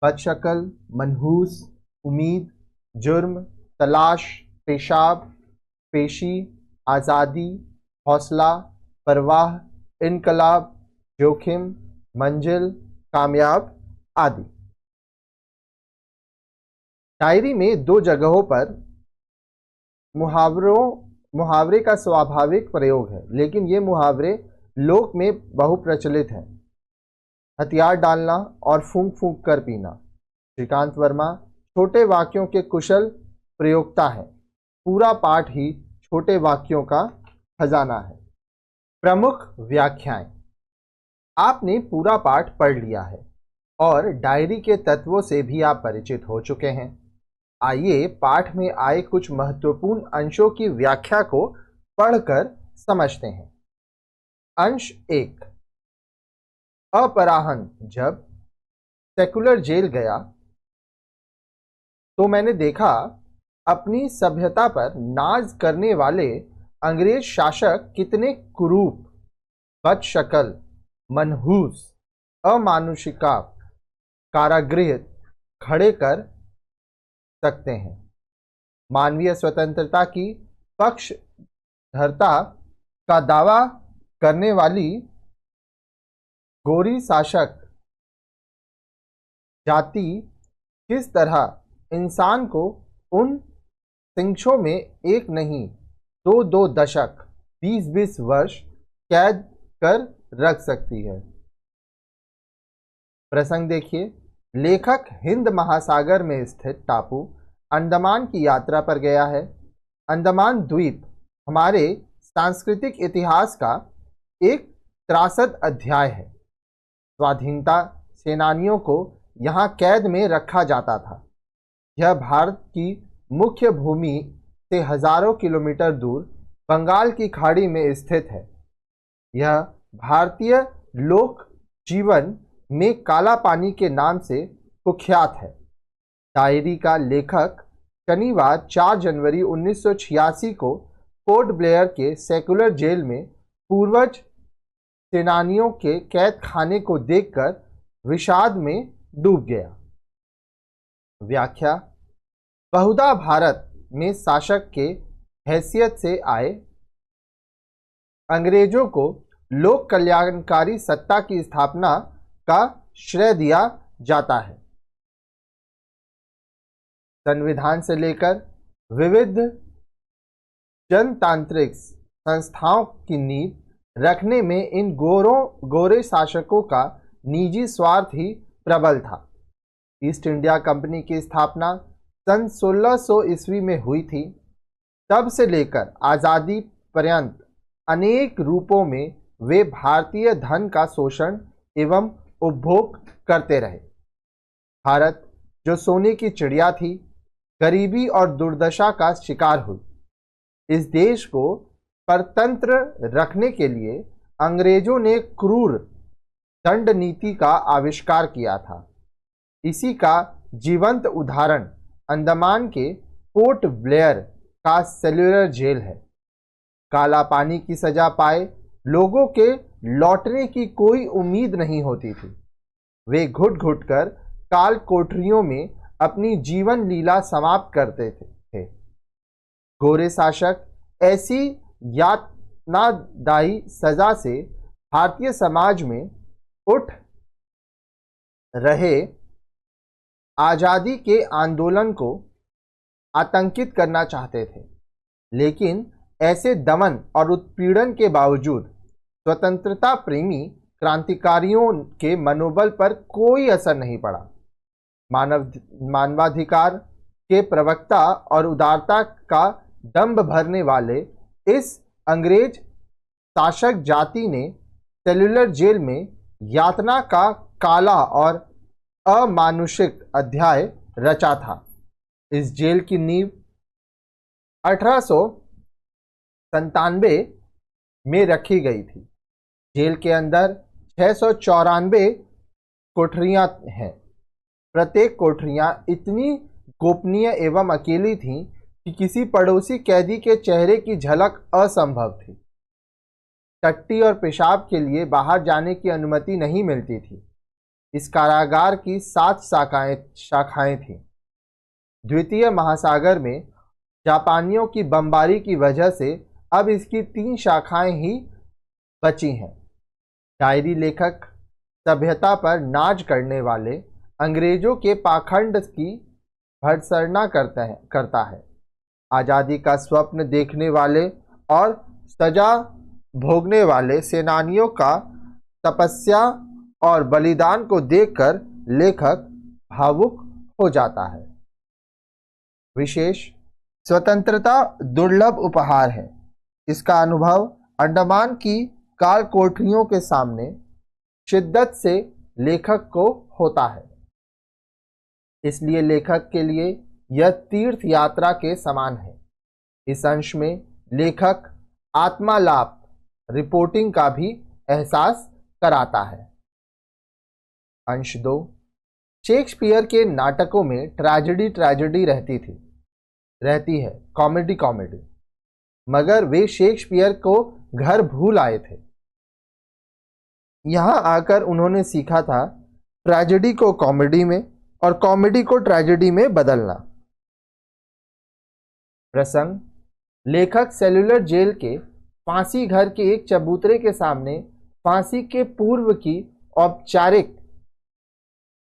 बदशक्ल, मनहूस, उम्मीद, जुर्म, तलाश, पेशाब, पेशी, आज़ादी, हौसला, परवाह, इनकलाब, जोखिम, मंजिल, कामयाब आदि। डायरी में 2 जगहों पर मुहावरे का स्वाभाविक प्रयोग है, लेकिन ये मुहावरे लोक में बहुप्रचलित हैं। हथियार डालना और फूंक फूंक कर पीना। श्रीकांत वर्मा छोटे वाक्यों के कुशल प्रयोक्ता हैं। पूरा पाठ ही छोटे वाक्यों का खजाना है। प्रमुख व्याख्याएं। आपने पूरा पाठ पढ़ लिया है और डायरी के तत्वों से भी आप परिचित हो चुके हैं। आइए पाठ में आए कुछ महत्वपूर्ण अंशों की व्याख्या को पढ़कर समझते हैं। अंश 1। अपराहन जब सेकुलर जेल गया तो मैंने देखा अपनी सभ्यता पर नाज करने वाले अंग्रेज शासक कितने कुरूप, बदशक्ल, मनहूस, अमानुषिका कारागृह खड़े कर सकते हैं। मानवीय स्वतंत्रता की पक्षधरता का दावा करने वाली गोरी शासक जाति किस तरह इंसान को उन सिंचों में एक नहीं 2-2 दशक 20-20 वर्ष कैद कर रख सकती है। प्रसंग देखिए, लेखक हिंद महासागर में स्थित टापू अंडमान की यात्रा पर गया है। अंडमान द्वीप हमारे सांस्कृतिक इतिहास का एक त्रासद अध्याय है। स्वाधीनता सेनानियों को यहाँ कैद में रखा जाता था। यह भारत की मुख्य भूमि से हजारों किलोमीटर दूर बंगाल की खाड़ी में स्थित है। यह भारतीय लोक जीवन में काला पानी के नाम से कुख्यात है। डायरी का लेखक शनिवार 4 जनवरी 1986 को पोर्ट ब्लेयर के सेकुलर जेल में पूर्वज सेनानियों के कैद खाने को देखकर विषाद में डूब गया। व्याख्या। बहुधा भारत में शासक के हैसियत से आए अंग्रेजों को लोक कल्याणकारी सत्ता की स्थापना का श्रेय दिया जाता है। संविधान से लेकर विविध जनतांत्रिक संस्थाओं की नींव रखने में इन गोरे शासकों का निजी स्वार्थ ही प्रबल था। ईस्ट इंडिया कंपनी की स्थापना सन 1600 ईस्वी में हुई थी। तब से लेकर आज़ादी पर्यंत अनेक रूपों में वे भारतीय धन का शोषण एवं उपभोग करते रहे। भारत जो सोने की चिड़िया थी, गरीबी और दुर्दशा का शिकार हुई। इस देश को परतंत्र रखने के लिए अंग्रेजों ने क्रूर दंड नीति का आविष्कार किया था। इसी का जीवंत उदाहरण अंडमान के पोर्ट ब्लेयर का सेल्युलर जेल है। काला पानी की सजा पाए लोगों के लौटने की कोई उम्मीद नहीं होती थी। वे घुट घुट कर काल कोठरियों में अपनी जीवन लीला समाप्त करते थे। गोरे शासक ऐसी यातनादायी सजा से भारतीय समाज में उठ रहे आज़ादी के आंदोलन को आतंकित करना चाहते थे, लेकिन ऐसे दमन और उत्पीड़न के बावजूद स्वतंत्रता प्रेमी क्रांतिकारियों के मनोबल पर कोई असर नहीं पड़ा। मानवाधिकार के प्रवक्ता और उदारता का दंभ भरने वाले इस अंग्रेज शासक जाति ने सेल्युलर जेल में यातना का काला और अमानुषिक अध्याय रचा था। इस जेल की नींव 1897 में रखी गई थी। जेल के अंदर 694 कोठरियां हैं। प्रत्येक कोठरियां इतनी गोपनीय एवं अकेली थीं कि किसी पड़ोसी कैदी के चेहरे की झलक असंभव थी। टट्टी और पेशाब के लिए बाहर जाने की अनुमति नहीं मिलती थी। इस कारागार की 7 शाखाएं थीं। द्वितीय महासागर में जापानियों की बमबारी की वजह से अब इसकी 3 शाखाएं ही बची हैं। डायरी लेखक सभ्यता पर नाज करने वाले अंग्रेजों के पाखंड की भर्त्सना करता है। आज़ादी का स्वप्न देखने वाले और सजा भोगने वाले सेनानियों का तपस्या और बलिदान को देखकर लेखक भावुक हो जाता है। विशेष स्वतंत्रता दुर्लभ उपहार है। इसका अनुभव अंडमान की काल कोठरियों के सामने शिद्दत से लेखक को होता है। इसलिए लेखक के लिए यह तीर्थ यात्रा के समान है। इस अंश में लेखक आत्मालाप रिपोर्टिंग का भी एहसास कराता है। अंश 2, शेक्सपियर के नाटकों में ट्रेजेडी रहती है, कॉमेडी, मगर वे शेक्सपियर को घर भूल आए थे। यहां आकर उन्होंने सीखा था ट्रेजेडी को कॉमेडी में और कॉमेडी को ट्रेजेडी में बदलना। प्रसंग: लेखक सेल्युलर जेल के फांसी घर के एक चबूतरे के सामने फांसी के पूर्व की औपचारिक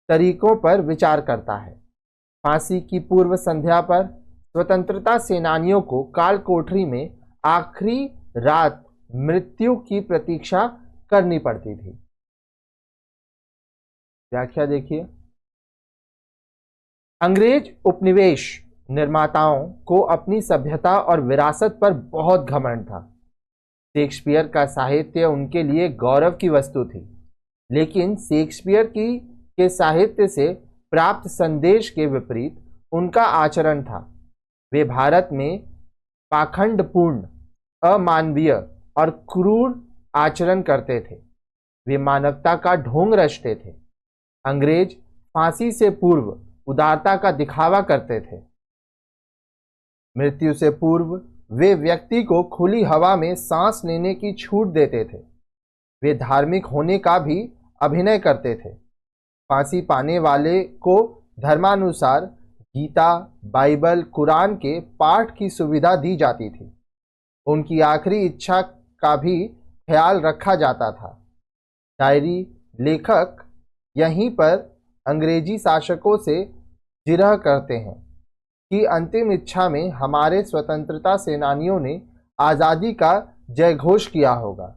तरीकों पर विचार करता है। फांसी की पूर्व संध्या पर स्वतंत्रता सेनानियों को काल कोठरी में आखिरी रात मृत्यु की प्रतीक्षा करनी पड़ती थी। व्याख्या देखिए। अंग्रेज उपनिवेश निर्माताओं को अपनी सभ्यता और विरासत पर बहुत घमंड था। शेक्सपियर का साहित्य उनके लिए गौरव की वस्तु थी, लेकिन शेक्सपियर के साहित्य से प्राप्त संदेश के विपरीत उनका आचरण था। वे भारत में पाखंडपूर्ण, अमानवीय और क्रूर आचरण करते थे। वे मानवता का ढोंग रचते थे। अंग्रेज फांसी से पूर्व उदारता का दिखावा करते थे। मृत्यु से पूर्व वे व्यक्ति को खुली हवा में सांस लेने की छूट देते थे। वे धार्मिक होने का भी अभिनय करते थे। फांसी पाने वाले को धर्मानुसार गीता, बाइबल, कुरान के पाठ की सुविधा दी जाती थी। उनकी आखिरी इच्छा का भी ख्याल रखा जाता था। डायरी लेखक यहीं पर अंग्रेजी शासकों से जिरह करते हैं कि अंतिम इच्छा में हमारे स्वतंत्रता सेनानियों ने आज़ादी का जयघोष किया होगा,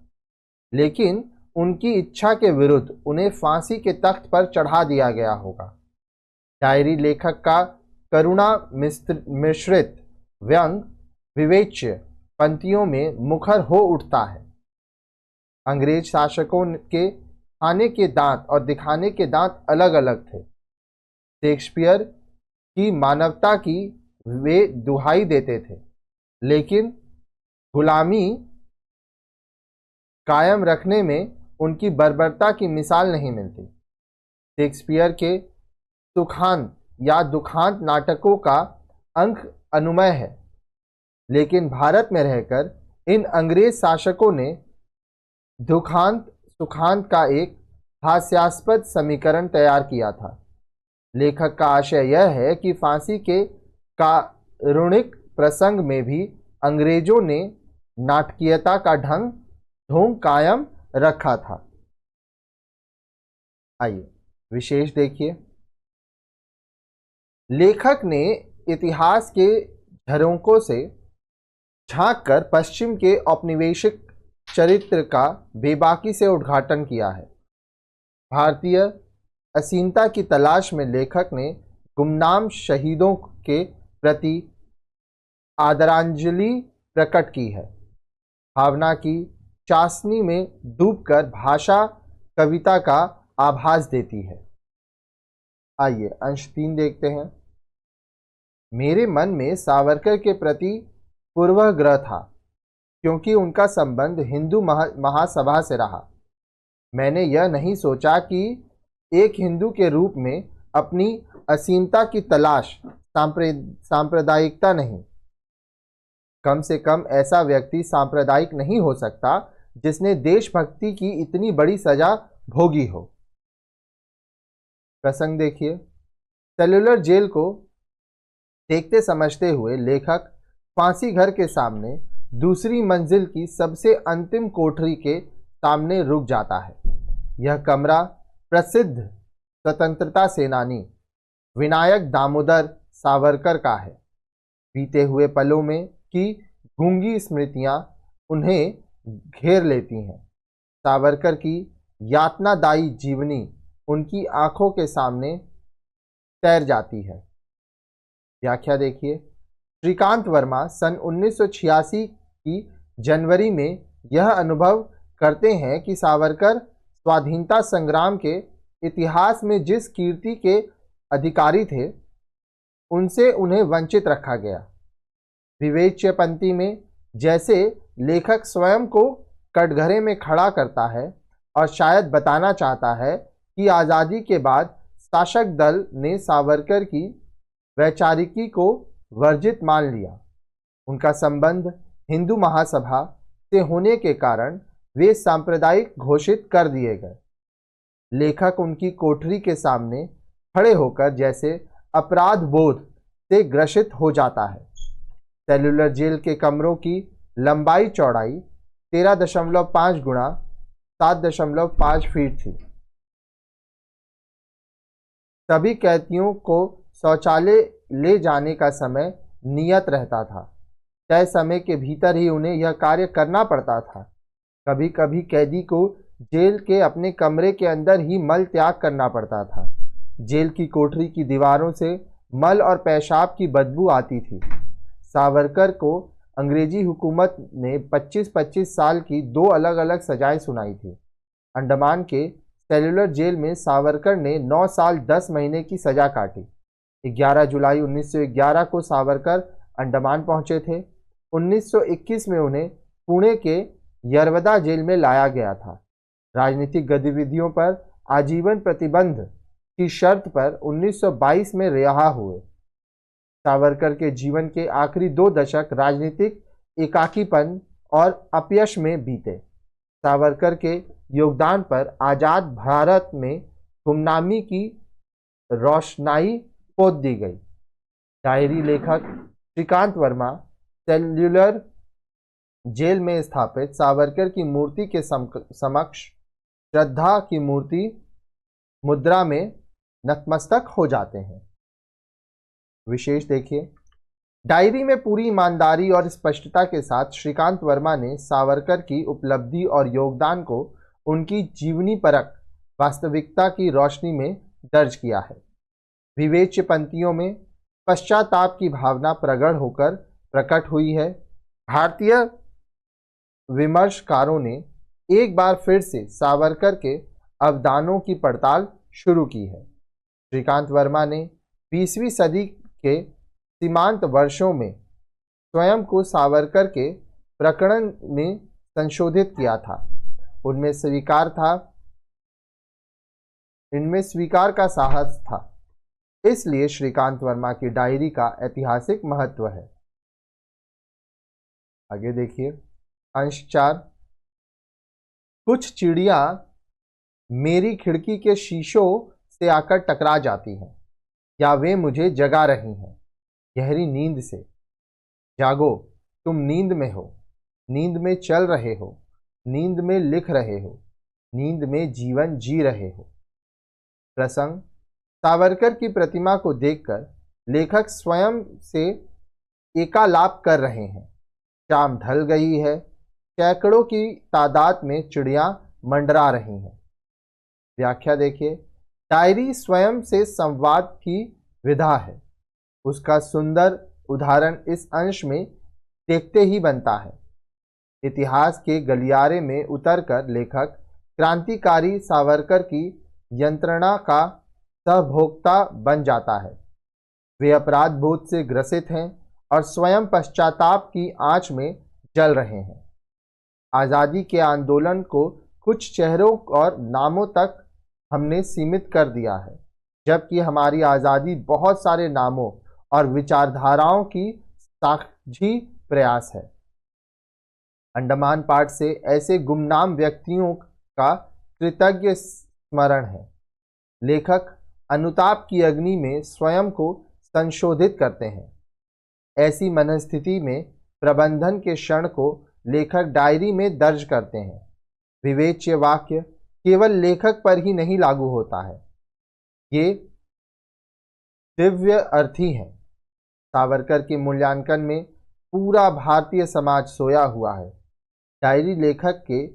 लेकिन उनकी इच्छा के विरुद्ध उन्हें फांसी के तख्त पर चढ़ा दिया गया होगा। डायरी लेखक का करुणा मिश्रित व्यंग विवेच्य पंक्तियों में मुखर हो उठता है। अंग्रेज शासकों के खाने के दांत और दिखाने के दांत अलग अलग थे। शेक्सपियर की मानवता की वे दुहाई देते थे, लेकिन गुलामी कायम रखने में उनकी बर्बरता की मिसाल नहीं मिलती। शेक्सपियर के सुखांत या दुखांत नाटकों का अंक अनुमय है, लेकिन भारत में रहकर इन अंग्रेज शासकों ने दुखांत सुखांत का एक हास्यास्पद समीकरण तैयार किया था। लेखक का आशय यह है कि फांसी के कारुणिक प्रसंग में भी अंग्रेजों ने नाटकीयता का ढोंग कायम रखा था। आइए विशेष देखिए। लेखक ने इतिहास के झरोकों से झांककर पश्चिम के औपनिवेशिक चरित्र का बेबाकी से उद्घाटन किया है। भारतीय असीमता की तलाश में लेखक ने गुमनाम शहीदों के प्रति आदरांजलि प्रकट की है। भावना की चाशनी में डूबकर भाषा कविता का आभास देती है। आइए अंश 3 देखते हैं। मेरे मन में सावरकर के प्रति पूर्वाग्रह था, क्योंकि उनका संबंध हिंदू महासभा से रहा। मैंने यह नहीं सोचा कि एक हिंदू के रूप में अपनी असीमता की तलाश सांप्रदायिकता नहीं, कम से कम ऐसा व्यक्ति सांप्रदायिक नहीं हो सकता जिसने देशभक्ति की इतनी बड़ी सजा भोगी हो। प्रसंग देखिए। सेल्युलर जेल को देखते समझते हुए लेखक फांसी घर के सामने दूसरी मंजिल की सबसे अंतिम कोठरी के सामने रुक जाता है। यह कमरा प्रसिद्ध स्वतंत्रता सेनानी विनायक दामोदर सावरकर का है। बीते हुए पलों में की गूंगी स्मृतियां उन्हें घेर लेती हैं। सावरकर की यातनादायी जीवनी उनकी आंखों के सामने तैर जाती है। व्याख्या देखिए। श्रीकांत वर्मा सन 1986 की जनवरी में यह अनुभव करते हैं कि सावरकर स्वाधीनता संग्राम के इतिहास में जिस कीर्ति के अधिकारी थे, उनसे उन्हें वंचित रखा गया। विवेच्य पंक्ति में जैसे लेखक स्वयं को कटघरे में खड़ा करता है और शायद बताना चाहता है कि आज़ादी के बाद शासक दल ने सावरकर की वैचारिकी को वर्जित मान लिया। उनका संबंध हिंदू महासभा से होने के कारण वे सांप्रदायिक घोषित कर दिए गए। लेखक उनकी कोठरी के सामने खड़े होकर जैसे अपराध बोध से ग्रसित हो जाता है। सेल्युलर जेल के कमरों की लंबाई चौड़ाई 13.5 गुणा 7.5 फीट थी। सभी कैदियों को शौचालय ले जाने का समय नियत रहता था। तय समय के भीतर ही उन्हें यह कार्य करना पड़ता था। कभी कभी कैदी को जेल के अपने कमरे के अंदर ही मल त्याग करना पड़ता था। जेल की कोठरी की दीवारों से मल और पेशाब की बदबू आती थी। सावरकर को अंग्रेजी हुकूमत ने 25-25 साल की 2 अलग अलग सजाएं सुनाई थी। अंडमान के सेल्युलर जेल में सावरकर ने 9 साल 10 महीने की सजा काटी। 11 जुलाई 1911 को सावरकर अंडमान पहुंचे थे। 1921 में उन्हें पुणे के यरवदा जेल में लाया गया था। राजनीतिक गतिविधियों पर आजीवन प्रतिबंध की शर्त पर 1922 में रिहा हुए। सावरकर के जीवन के आखिरी 2 दशक राजनीतिक एकाकीपन और अपयश में बीते। सावरकर के योगदान पर आज़ाद भारत में गुमनामी की रोशनाई पोत दी गई। डायरी लेखक श्रीकांत वर्मा सेल्युलर जेल में स्थापित सावरकर की मूर्ति के समक्ष श्रद्धा की मूर्ति मुद्रा में नतमस्तक हो जाते हैं। विशेष देखिए। डायरी में पूरी ईमानदारी और स्पष्टता के साथ श्रीकांत वर्मा ने सावरकर की उपलब्धि और योगदान को उनकी जीवनी परक वास्तविकता की रोशनी में दर्ज किया है। विवेच्य पंक्तियों में पश्चाताप की भावना प्रकट हुई है। भारतीय विमर्शकारों ने एक बार फिर से सावरकर के अवदानों की पड़ताल शुरू की है। श्रीकांत वर्मा ने 20वीं सदी के सीमांत वर्षों में स्वयं को सावरकर के प्रकरण में संशोधित किया था। इनमें स्वीकार का साहस था। इसलिए श्रीकांत वर्मा की डायरी का ऐतिहासिक महत्व है। आगे देखिए। अंश 4। कुछ चिड़िया मेरी खिड़की के शीशों से आकर टकरा जाती हैं, या वे मुझे जगा रही हैं गहरी नींद से। जागो, तुम नींद में हो, नींद में चल रहे हो, नींद में लिख रहे हो, नींद में जीवन जी रहे हो। प्रसंग। सावरकर की प्रतिमा को देखकर लेखक स्वयं से एकालाप कर रहे हैं। शाम ढल गई है, सैकड़ों की तादाद में चिड़िया मंडरा रही हैं। व्याख्या देखिए, डायरी स्वयं से संवाद की विधा है। उसका सुंदर उदाहरण इस अंश में देखते ही बनता है। इतिहास के गलियारे में उतरकर लेखक क्रांतिकारी सावरकर की यंत्रणा का सहभोक्ता बन जाता है। वे अपराध बोध से ग्रसित हैं और स्वयं पश्चाताप की आंच में जल रहे हैं। आज़ादी के आंदोलन को कुछ चेहरों और नामों तक हमने सीमित कर दिया है, जबकि हमारी आज़ादी बहुत सारे नामों और विचारधाराओं की साझी प्रयास है। अंडमान पाठ से ऐसे गुमनाम व्यक्तियों का कृतज्ञ स्मरण है। लेखक अनुताप की अग्नि में स्वयं को संशोधित करते हैं। ऐसी मनस्थिति में प्रबंधन के क्षण को लेखक डायरी में दर्ज करते हैं। विवेच्य वाक्य केवल लेखक पर ही नहीं लागू होता है, ये दिव्य अर्थी हैं। सावरकर के मूल्यांकन में पूरा भारतीय समाज सोया हुआ है। डायरी लेखक के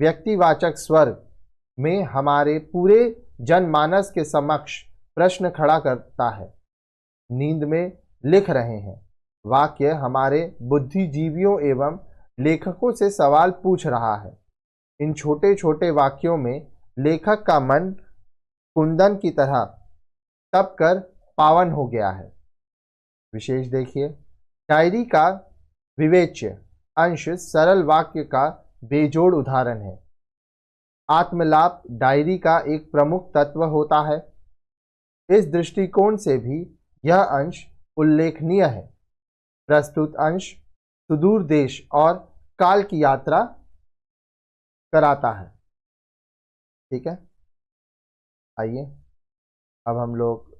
व्यक्तिवाचक स्वर में हमारे पूरे जनमानस के समक्ष प्रश्न खड़ा करता है। नींद में लिख रहे हैं। वाक्य हमारे बुद्धिजीवियों एवं लेखकों से सवाल पूछ रहा है। इन छोटे छोटे वाक्यों में लेखक का मन कुंदन की तरह तप कर पावन हो गया है। विशेष देखिए, डायरी का विवेच्य अंश सरल वाक्य का बेजोड़ उदाहरण है। आत्मलाप डायरी का एक प्रमुख तत्व होता है। इस दृष्टिकोण से भी यह अंश उल्लेखनीय है। प्रस्तुत अंश सुदूर देश और काल की यात्रा कराता है। ठीक है, आइए अब हम लोग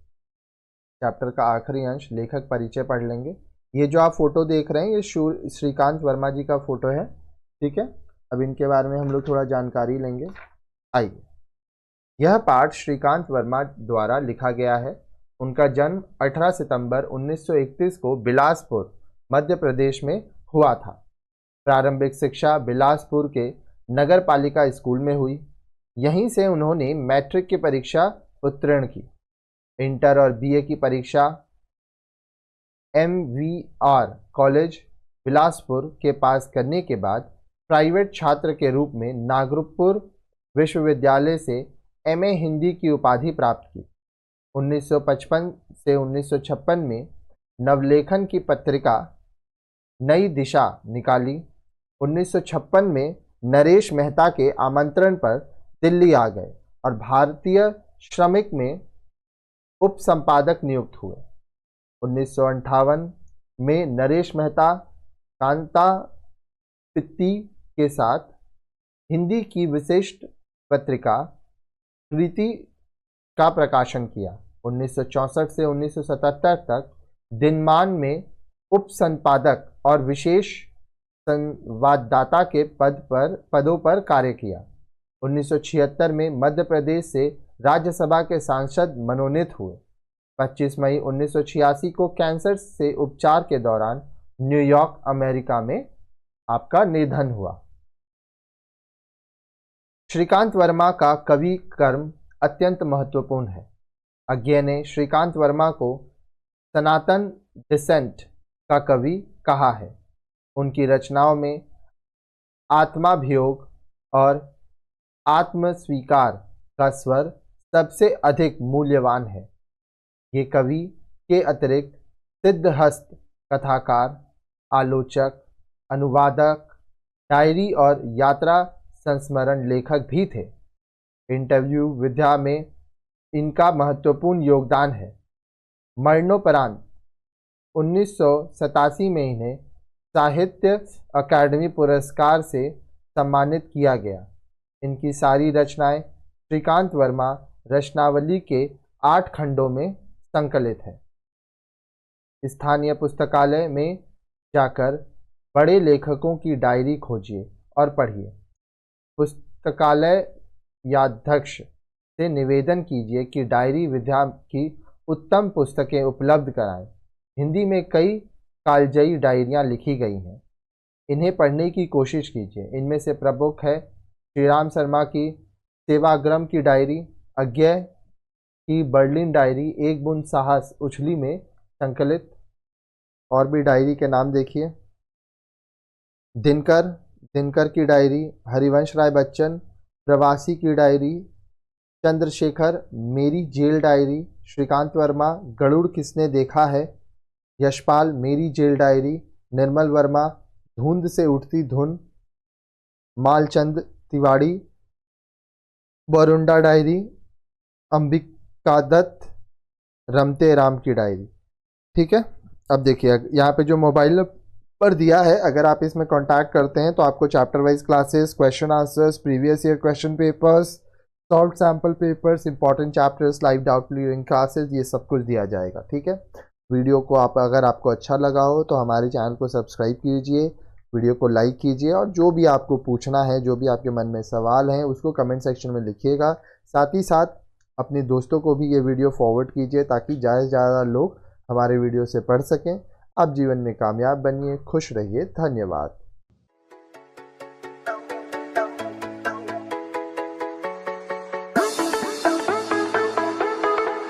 चैप्टर का आखिरी अंश लेखक परिचय पढ़ लेंगे। ये जो आप फोटो देख रहे हैं ये श्रीकांत वर्मा जी का फोटो है। ठीक है, अब इनके बारे में हम लोग थोड़ा जानकारी लेंगे। आइए, यह पाठ श्रीकांत वर्मा द्वारा लिखा गया है। उनका जन्म 18 सितंबर 1931 को बिलासपुर मध्य प्रदेश में हुआ था। प्रारंभिक शिक्षा बिलासपुर के नगर पालिका स्कूल में हुई। यहीं से उन्होंने मैट्रिक की परीक्षा उत्तीर्ण की। इंटर और बीए की परीक्षा MVR कॉलेज बिलासपुर के पास करने के बाद प्राइवेट छात्र के रूप में नागपुर विश्वविद्यालय से MA हिंदी की उपाधि प्राप्त की। 1955 से 1956 में नवलेखन की पत्रिका नई दिशा निकाली। 1956 में नरेश मेहता के आमंत्रण पर दिल्ली आ गए और भारतीय श्रमिक में उप संपादक नियुक्त हुए। 1958 में नरेश मेहता कांता पित्ती के साथ हिंदी की विशिष्ट पत्रिका कृति का प्रकाशन किया। 1964 से 1977 तक दिनमान में उप संपादक और विशेष संवाददाता के पदों पर कार्य किया। 1976 में मध्य प्रदेश से राज्यसभा के सांसद मनोनीत हुए। 25 मई 1986 को कैंसर से उपचार के दौरान न्यूयॉर्क अमेरिका में आपका निधन हुआ। श्रीकांत वर्मा का कवि कर्म अत्यंत महत्वपूर्ण है। अज्ञे ने श्रीकांत वर्मा को सनातन डिसेंट का कवि कहा है। उनकी रचनाओं में आत्माभियोग और आत्मस्वीकार का स्वर सबसे अधिक मूल्यवान है। ये कवि के अतिरिक्त सिद्धहस्त कथाकार, आलोचक, अनुवादक, डायरी और यात्रा संस्मरण लेखक भी थे। इंटरव्यू विधा में इनका महत्वपूर्ण योगदान है। मरणोपरांत 1987 में इन्हें साहित्य अकादमी पुरस्कार से सम्मानित किया गया। इनकी सारी रचनाएं श्रीकांत वर्मा रचनावली के 8 खंडों में संकलित है। स्थानीय पुस्तकालय में जाकर बड़े लेखकों की डायरी खोजिए और पढ़िए। पुस्तकालय याध्यक्ष से निवेदन कीजिए कि डायरी विधा की उत्तम पुस्तकें उपलब्ध कराएं। हिंदी में कई कालजयी डायरियां लिखी गई हैं, इन्हें पढ़ने की कोशिश कीजिए। इनमें से प्रमुख है श्रीराम शर्मा की सेवाग्राम की डायरी, अज्ञे की बर्लिन डायरी, एक बूंद साहस उछली में संकलित। और भी डायरी के नाम देखिए, दिनकर दिनकर की डायरी, हरिवंश राय बच्चन प्रवासी की डायरी, चंद्रशेखर मेरी जेल डायरी, श्रीकांत वर्मा गरुड़ किसने देखा है, यशपाल मेरी जेल डायरी, निर्मल वर्मा धुंध से उठती धुन, मालचंद तिवाड़ी बरुंडा डायरी, अंबिका दत्त रमते राम की डायरी। ठीक है, अब देखिए यहाँ पे जो मोबाइल पर दिया है, अगर आप इसमें कांटेक्ट करते हैं तो आपको chapter wise classes, question answers, previous year question papers, solve sample papers, important chapters, live doubt clearing classes, ये सब कुछ दिया जाएगा। ठीक है, वीडियो को अगर आपको अच्छा लगा हो तो हमारे चैनल को सब्सक्राइब कीजिए, वीडियो को लाइक कीजिए, और जो भी आपको पूछना है, जो भी आपके मन में सवाल हैं, उसको कमेंट सेक्शन में लिखिएगा। साथ ही साथ अपने दोस्तों को भी ये वीडियो फॉरवर्ड कीजिए ताकि ज़्यादा से ज़्यादा लोग हमारे वीडियो से पढ़ सकें। आप जीवन में कामयाब बनिए, खुश रहिए, धन्यवाद।